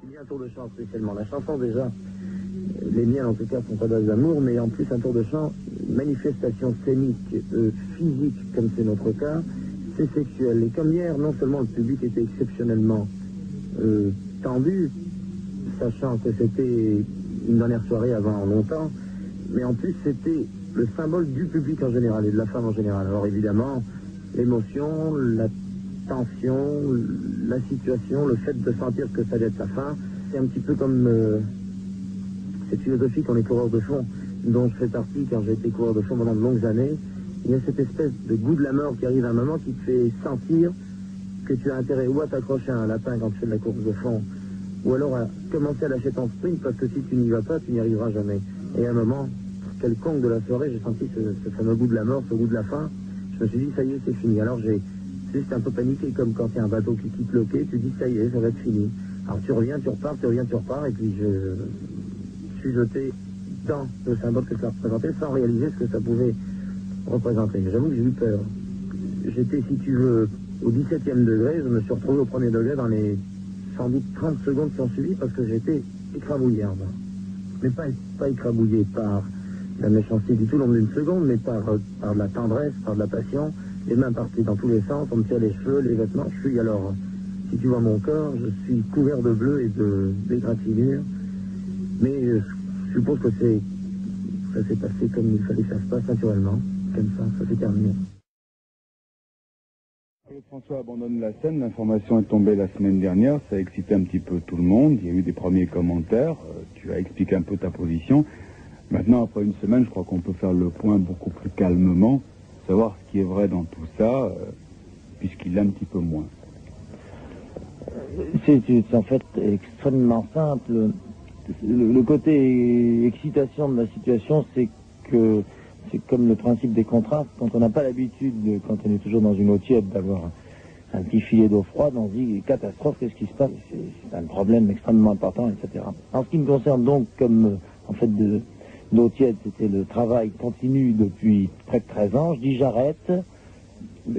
Il y a un tour de chant spécialement. La chanson déjà, les miens en tout cas sont à base d'amour, mais en plus un tour de chant, manifestation scénique, physique comme c'est notre cas, c'est sexuel. Et comme hier, non seulement le public était exceptionnellement tendu, sachant que c'était une dernière soirée avant longtemps, mais en plus c'était le symbole du public en général et de la femme en général. Alors évidemment, l'émotion, la tension, la situation, le fait de sentir que ça allait être la fin, c'est un petit peu comme cette philosophie qu'on est coureur de fond, dont je fais partie quand j'ai été coureur de fond pendant de longues années. Il y a cette espèce de goût de la mort qui arrive à un moment qui te fait sentir que tu as intérêt ou à t'accrocher à un lapin quand tu fais de la course de fond, ou alors à commencer à lâcher ton sprint, parce que si tu n'y vas pas, tu n'y arriveras jamais. Et à un moment, quelconque de la soirée, j'ai senti ce fameux goût de la mort, ce goût de la fin. Je me suis dit, ça y est, c'est fini. Alors j'ai juste un peu paniqué, comme quand il y a un bateau qui quitte le quai, tu dis, ça y est, ça va être fini. Alors tu reviens, tu repars, tu reviens, tu repars, et puis je suis jeté dans le symbole que ça représentait, sans réaliser ce que ça pouvait représenter. J'avoue que j'ai eu peur. J'étais, si tu veux, au 17e degré, je me suis retrouvé au premier degré dans les sans doute 30 secondes qui ont suivi, parce que j'étais écrabouillé en bas. Mais pas écrabouillé par la méchanceté du tout, long d'une seconde, mais par de la tendresse, par de la passion. Les mains partaient dans tous les sens, on me tire les cheveux, les vêtements. Je suis alors, si tu vois mon corps, je suis couvert de bleu et d'égratignures. Mais je suppose que ça s'est passé comme il fallait que ça se passe naturellement, comme ça s'est terminé. Claude François abandonne la scène, l'information est tombée la semaine dernière, ça a excité un petit peu tout le monde, il y a eu des premiers commentaires, tu as expliqué un peu ta position. Maintenant, après une semaine, je crois qu'on peut faire le point beaucoup plus calmement, savoir ce qui est vrai dans tout ça, puisqu'il est un petit peu moins. C'est en fait extrêmement simple. Le côté excitation de la situation, c'est que c'est comme le principe des contrastes. Quand on n'a pas l'habitude, quand on est toujours dans une eau tiède, d'avoir un petit filet d'eau froide, on se dit catastrophe, qu'est-ce qui se passe? C'est un problème extrêmement important, etc. En ce qui me concerne donc, comme en fait l'eau tiède, c'était le travail continu depuis près de 13 ans, je dis j'arrête.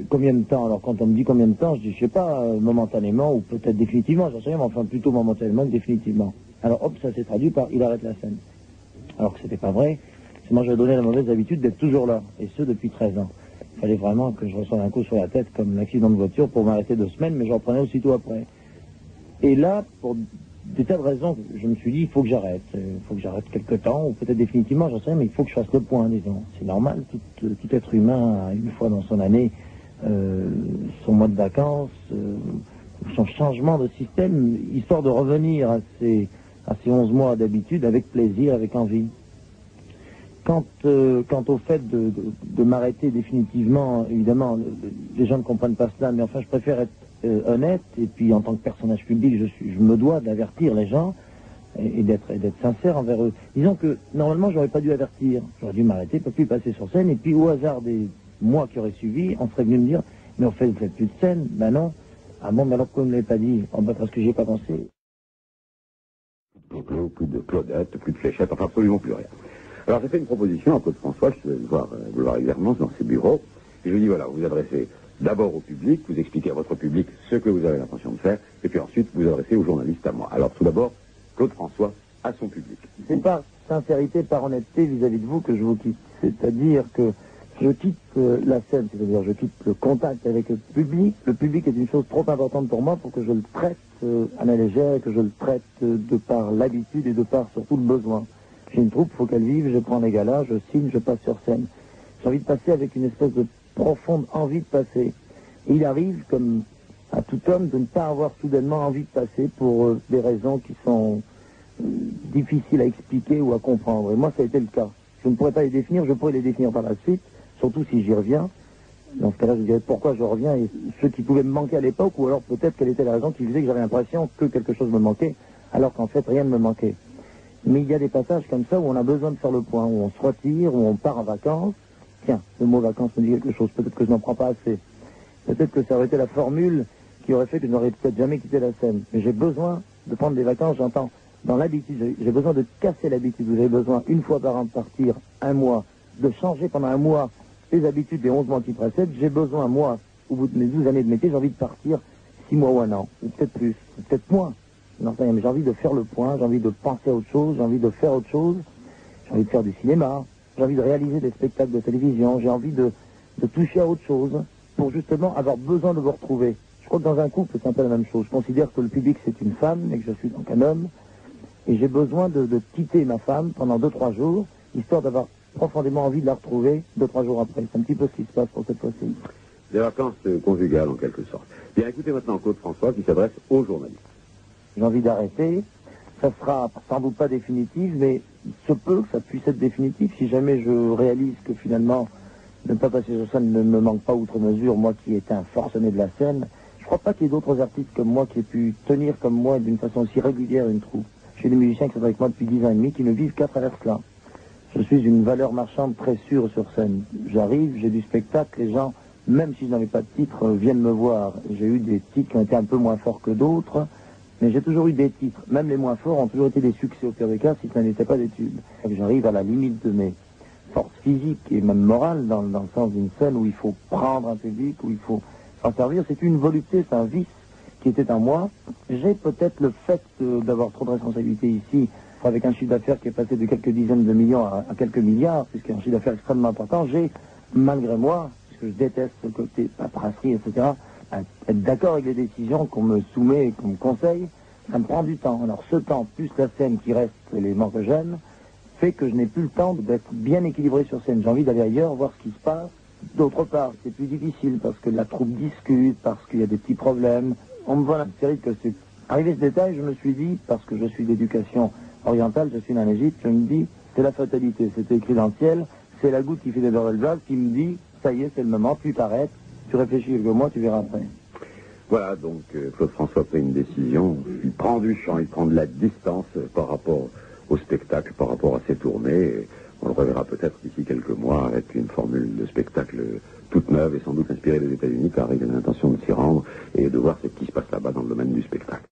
Combien de temps? Alors quand on me dit combien de temps, je dis je sais pas, momentanément ou peut-être définitivement, j'en sais rien, mais enfin plutôt momentanément que définitivement. Alors hop, ça s'est traduit par il arrête la scène. Alors que c'était pas vrai, c'est moi j'avais donné la mauvaise habitude d'être toujours là, et ce depuis 13 ans. Il fallait vraiment que je reçoive un coup sur la tête comme l'accident de voiture pour m'arrêter 2 semaines, mais je reprenais aussitôt après. Et là, pour des tas de raisons, je me suis dit il faut que j'arrête quelque temps, ou peut-être définitivement, j'en sais rien, mais il faut que je fasse le point, disons. C'est normal, tout être humain a une fois dans son année son mois de vacances, son changement de système, histoire de revenir à ces 11 mois d'habitude avec plaisir, avec envie. Quant au fait de m'arrêter définitivement, évidemment, les gens ne comprennent pas cela, mais enfin je préfère être honnête, et puis en tant que personnage public, je me dois d'avertir les gens et d'être sincère envers eux. Disons que normalement j'aurais pas dû avertir, j'aurais dû m'arrêter, pas plus passer sur scène, et puis au hasard des mois qui auraient suivi, on serait venu me dire mais en fait vous faites plus de scène. Ben non. Ah bon, mais alors pourquoi vous ne l'avez pas dit? Oh, ben parce que j'y ai pas pensé. Plus de Claudette, plus de fléchettes, enfin absolument plus rien. Alors j'ai fait une proposition à Claude François, je vais le voir régulièrement dans ses bureaux, et je lui dis voilà, vous vous adressez d'abord au public, vous expliquez à votre public ce que vous avez l'intention de faire, et puis ensuite vous adressez aux journalistes, à moi. Alors tout d'abord, Claude François à son public. C'est par sincérité, par honnêteté vis-à-vis de vous que je vous quitte. C'est-à-dire que je quitte la scène, c'est-à-dire je quitte le contact avec le public. Le public est une chose trop importante pour moi pour que je le traite à la légère, que je le traite de par l'habitude et de par surtout le besoin. J'ai une troupe, il faut qu'elle vive, je prends les galas, je signe, je passe sur scène. J'ai envie de passer avec une espèce de profonde envie de passer. Et il arrive, comme à tout homme, de ne pas avoir soudainement envie de passer pour des raisons qui sont difficiles à expliquer ou à comprendre. Et moi, ça a été le cas. Je ne pourrais pas les définir, je pourrais les définir par la suite, surtout si j'y reviens. Dans ce cas-là, je dirais pourquoi je reviens et ce qui pouvait me manquer à l'époque, ou alors peut-être quelle était la raison qui faisait que j'avais l'impression que quelque chose me manquait, alors qu'en fait, rien ne me manquait. Mais il y a des passages comme ça où on a besoin de faire le point, où on se retire, où on part en vacances. Tiens, le mot vacances me dit quelque chose, peut-être que je n'en prends pas assez. Peut-être que ça aurait été la formule qui aurait fait que je n'aurais peut-être jamais quitté la scène. Mais j'ai besoin de prendre des vacances, j'entends, dans l'habitude, j'ai besoin de casser l'habitude. Vous avez besoin, une fois par an, de partir un mois, de changer pendant un mois les habitudes des 11 mois qui précèdent. J'ai besoin, moi, au bout de mes 12 années de métier, j'ai envie de partir 6 mois ou un an, ou peut-être plus, ou peut-être moins. Non, mais j'ai envie de faire le point, j'ai envie de penser à autre chose, j'ai envie de faire autre chose, j'ai envie de faire du cinéma, j'ai envie de réaliser des spectacles de télévision, j'ai envie de toucher à autre chose pour justement avoir besoin de vous retrouver. Je crois que dans un couple, c'est un peu la même chose. Je considère que le public, c'est une femme et que je suis donc un homme. Et j'ai besoin de quitter ma femme pendant 2-3 jours, histoire d'avoir profondément envie de la retrouver 2-3 jours après. C'est un petit peu ce qui se passe pour cette fois-ci. Des vacances conjugales, en quelque sorte. Bien, écoutez maintenant Claude François qui s'adresse aux journalistes. J'ai envie d'arrêter. Ça sera sans doute pas définitif, mais il se peut que ça puisse être définitif si jamais je réalise que finalement, ne pas passer sur scène ne me manque pas outre mesure, moi qui étais un forcené de la scène. Je crois pas qu'il y ait d'autres artistes comme moi qui aient pu tenir comme moi d'une façon aussi régulière une troupe. J'ai des musiciens qui sont avec moi depuis 10 ans et demi qui ne vivent qu'à travers cela. Je suis une valeur marchande très sûre sur scène. J'arrive, j'ai du spectacle, les gens, même si je n'avais pas de titre, viennent me voir. J'ai eu des titres qui ont été un peu moins forts que d'autres, mais j'ai toujours eu des titres. Même les moins forts ont toujours été des succès au pire des cas si ça n'était pas des tubes. J'arrive à la limite de mes forces physiques et même morales dans le sens d'une scène où il faut prendre un public, où il faut s'en servir. C'est une volupté, c'est un vice qui était en moi. J'ai peut-être le fait d'avoir trop de responsabilités ici, avec un chiffre d'affaires qui est passé de quelques dizaines de millions à quelques milliards, puisqu'il y a un chiffre d'affaires extrêmement important. J'ai, malgré moi, puisque je déteste ce côté paperasserie, etc., à être d'accord avec les décisions qu'on me soumet et qu'on me conseille, ça me prend du temps. Alors ce temps, plus la scène qui reste l'élément que j'aime, fait que je n'ai plus le temps d'être bien équilibré sur scène. J'ai envie d'aller ailleurs, voir ce qui se passe. D'autre part, c'est plus difficile parce que la troupe discute, parce qu'il y a des petits problèmes. On me voit la série que c'est... Arrivé ce détail, je me suis dit, parce que je suis d'éducation orientale, je suis né en Égypte, je me dis, c'est la fatalité, c'était écrit dans le ciel, c'est la goutte qui fait déborder le vase qui me dit, ça y est, c'est le moment, tu t'arrêtes, tu réfléchis quelques mois, tu verras après. Voilà, donc Claude François a pris une décision, il prend du champ, il prend de la distance par rapport au spectacle, par rapport à ses tournées, et on le reverra peut-être d'ici quelques mois avec une formule de spectacle toute neuve et sans doute inspirée des États-Unis, car il a l'intention de s'y rendre et de voir ce qui se passe là-bas dans le domaine du spectacle.